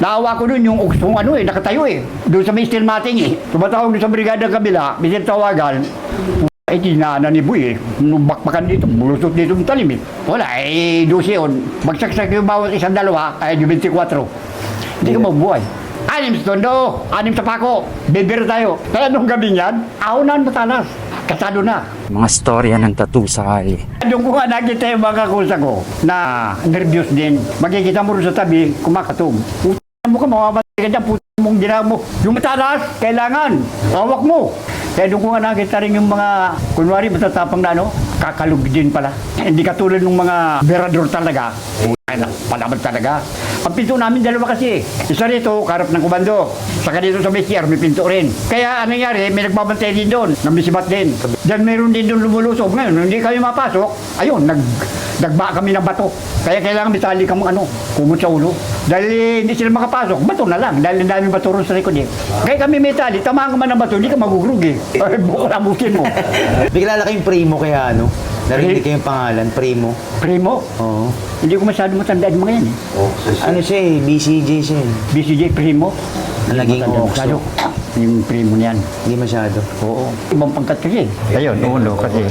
Naawa ko dun yung uksong nakatayo eh. Doon sa may steel matting eh. Tumatawag doon sa brigada kabila, bisit tawagan. Eh, dinaanan ni Boy eh. Nung bakbakan dito, mulusot dito ng talim eh. Wala eh, 12 yun. Magsaksak yung bawat isang dalawa, ay 24. Hindi ka mabubuhay. 6 sa tondo, 6 sa pako. Bibir tayo. Kaya nung gabi niyan, ahonan matalas. Kasado na. Mga storya ng tattoo sa kali. Doon ko nga nakita yung mga kakusa ko na nervyos din. Makikita mo rin sa tabi, kumakatog. Puta mo ka, mamamatay ka dyan, puta mong ginawa mo. Yung matalas, kailangan. Hawak mo. Kaya doon ko nga nakita rin yung mga, kunwari matatapang na kakalog din pala. Hindi katulad ng mga berador talaga. Palaban talaga. Ang pinto namin dalawa kasi. Isa rito, karap ng komando. Saka dito sa may CR, may pinto rin. Kaya anong nangyari, may nagbabantay din doon. Namisibat din. Diyan mayroon din doon lumulusog. Ngayon, hindi kami mapasok. Ayun, nagba kami ng bato. Kaya kailangan mitali kang kumot sa ulo. Dahil hindi sila makapasok, bato na lang. Dahil ang daming bato rin sa likod eh. Kaya kami mitali, tamaan ka man ng bato, hindi ka magugrug eh. Ay, bukalamukin mo. Bigla kayong primo kaya narinig kayong pangalan, primo. Primo? Oo. Hindi ko masyado matandaan mga yan eh. Ano siya eh, BCJ siya eh. BCJ Primo. Ang naging Masyado. Yung primo niyan. Hindi masyado. Oo. Ibang pangkat kasi. Ayun, uno kasi.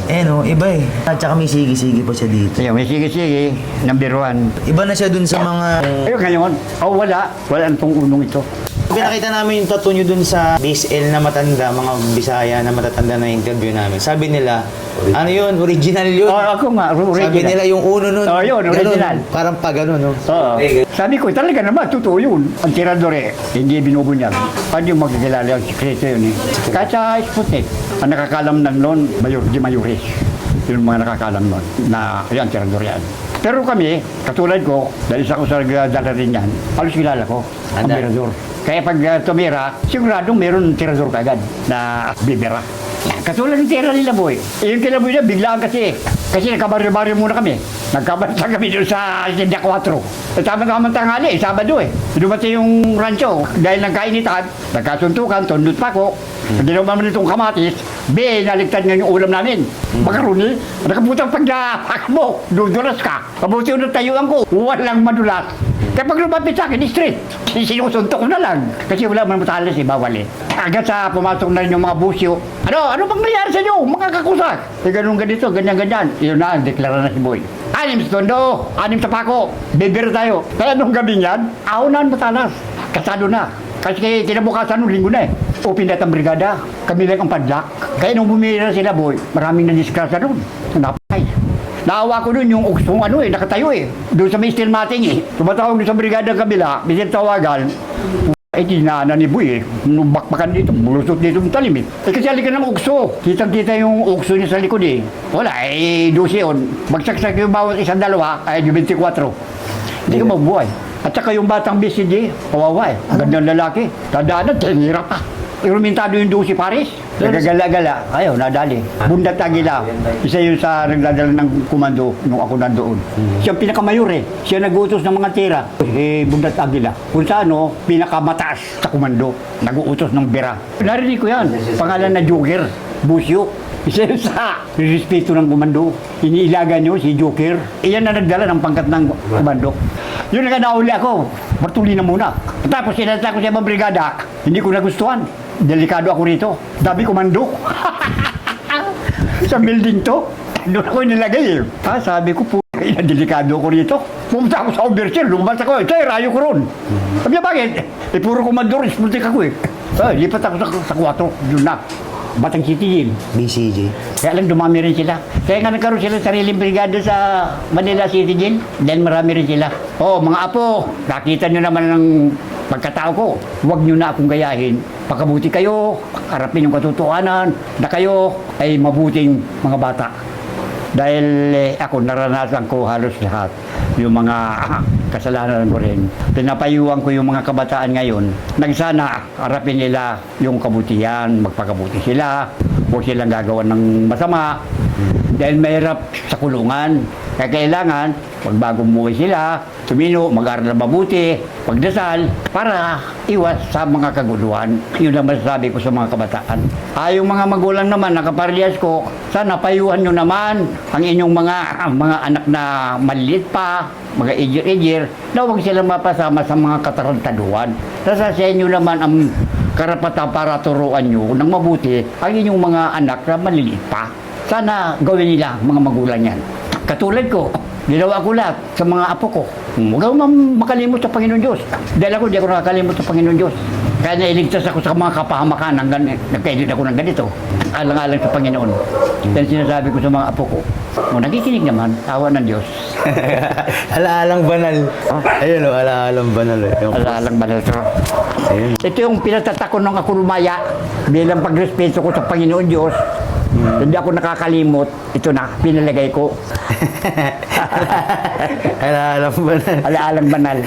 Iba eh. At saka may sige-sige pa siya dito. Ayun, may sige-sige. Number 1. Iba na siya dun sa mga... Ayun ngayon. Wala. Wala itong unong ito. Pinakita namin yung tattoo nyo dun sa Base L na matanda, mga Bisaya na matatanda na interview namin. Sabi nila, ano yun, original yun. Ako nga, original. Sabi nila yung uno nun. Yun, original. Ganun, parang pa gano'n, no? Oo. Sabi ko, talaga naman, totoo yun. Ang tiradore, hindi binubunyag. Paano yung magkakilala yung sikreto yun eh. Kahit sa Sputnik, ang nakakalam ng noon, di mayores. Yung mga nakakalam noon, na yan, tiradore yan. Pero kami, katulad ko, dahil isa ko sa nagdala rin yan, halos kilala ko, ang tirador. Kaya pag tumira, siguradong meron tirador kagad na bibira. Katulad ng tira nila, boy. Yung kila boy na, biglaan kasi. Kasi nagkabaryo-baryo muna kami. Nagkabaryo kami doon sa India 4. At tama naman tanghali, Sabado eh. Dumating yung rancho. Dahil nagkainitan, nagkasuntukan, tundot pa ko. Ginawa naman itong kamatis. Naligtad nga yung ulam namin. Makaroni, nakaputang pagdahakbo. Dudulas ka. Pabuti yung natayuan ko. Walang madulas. Kaya pag lumapit sa akin, straight. Sinusuntok ko na lang. Kasi wala man matalas eh, bawal eh. Agad sa pumasok na rin yung mga busyo. Ano bang nangyari sa inyo, mga kakusak? Ganun ganito, ganyan-ganyan. Yun na, deklara na si Boy. 6 sa tondo, 6 sa pako. Bibir tayo. Kaya nung gabi niyan, ahonan matalas. Kasado na. Kasi kinabukasan nung linggo na eh. Open na ang brigada. Kami lang ang padlak. Kaya nung bumira sila, Boy, maraming na-diskrasa doon. Napay. Naawa ko dun yung uksong nakatayo eh. Doon sa may steel matting eh. Tumatawag doon sa brigada kabila, bisit tawagan. Eh, dinaanan ni Boy eh. Nung bakbakan dito, mulusot dito ng talim eh. Eh, kasi halika ng ukso. Kitang-kita yung ukso niya sa likod eh. Wala eh, 12 yun. Magsaksak yung bawat isang dalawa, ay 24. Hindi ka mabubuhay. At saka yung batang BCG, kawawa eh. Gandang lalaki. Tadaanan, tinira pa. Irumintado yung 12 Paris. Nagagala-gala. Ayaw, nadali. Bundat Agila. Isa yun sa nagdadala ng komando nung ako nandoon. Siya ang pinakamayor eh. Siya nag-uutos ng mga tira. Bundat Agila. Kung sa pinakamataas sa komando. Nag-uutos ng bira. Narinig ko yan. Pangalan na Joker. Busyo. Isa yun sa respeto ng komando. Iniilaga nyo si Joker. Iyan na nagdala ng pangkat ng komando. Yun nga nauli ako. Bartuli na muna. Tapos sinata ko sa ibang brigada. Hindi ko nagustuhan. Delikado ako rito. Dabi komando. Sa building to. Doon ako nilagay eh. Sabi ko po, delikado ako rito. Pumunta ako sa overseer. Lumabas ako. Ito rayo ko ron. Sabi niya, bakit? Puro komando. Respondik ako eh. Lipat ako sa 4. Doon na. Batang City Jail. BCJ. Kaya lang dumami rin sila. Kaya nga nagkaroon sila sariling brigada sa Manila City Jail. Dahil marami rin sila. Mga apo, nakita nyo naman ng pagkatao ko. Huwag nyo na akong gayahin. Pagkabuti kayo, harapin yung katotohanan na kayo ay mabuting mga bata. Dahil ako naranasan ko halos lahat. Yung mga kasalanan ko rin. Pinapayuhan ko yung mga kabataan ngayon. Nagsana, harapin nila yung kabutihan, magpakabuti sila. Huwag silang gagawa ng masama. Dahil mahirap sa kulungan. Kaya kailangan, pag bago umuwi sila, tumino, mag-aral na mabuti, pagdasal, para iwas sa mga kaguluhan. Yun ang masasabi ko sa mga kabataan. Yung mga magulang naman, nakaparehas ko, sana payuhan nyo naman ang inyong mga anak na maliit pa, mga ejir-ejir, na huwag silang mapasama sa mga katarantaduhan. Sa inyo naman ang karapatan para turuan nyo ng mabuti ang inyong mga anak na maliliit pa. Sana gawin nila mga magulang yan. Katulad ko, ginawa ko lahat sa mga apo ko. Huwag ako makalimot sa Panginoon Diyos. Dahil ako, di ako nakakalimot sa Panginoon Diyos. Kaya nailigtas ako sa mga kapahamakan nagkaedit ako ng ganito. Alang-alang sa Panginoon. Dahil sinasabi ko sa mga apo ko, nakikinig naman, awa ng Diyos. Alaalang banal. Ayun o, alaalang banal. Yung Alalang banal to. Ayun. Ito yung pinatatakon ng ako lumaya bilang pagrespeto ko sa Panginoon Diyos. Hindi ako nakakalimot. Ito na, pinalagay ko. Alaalang banal. Alaalang banal.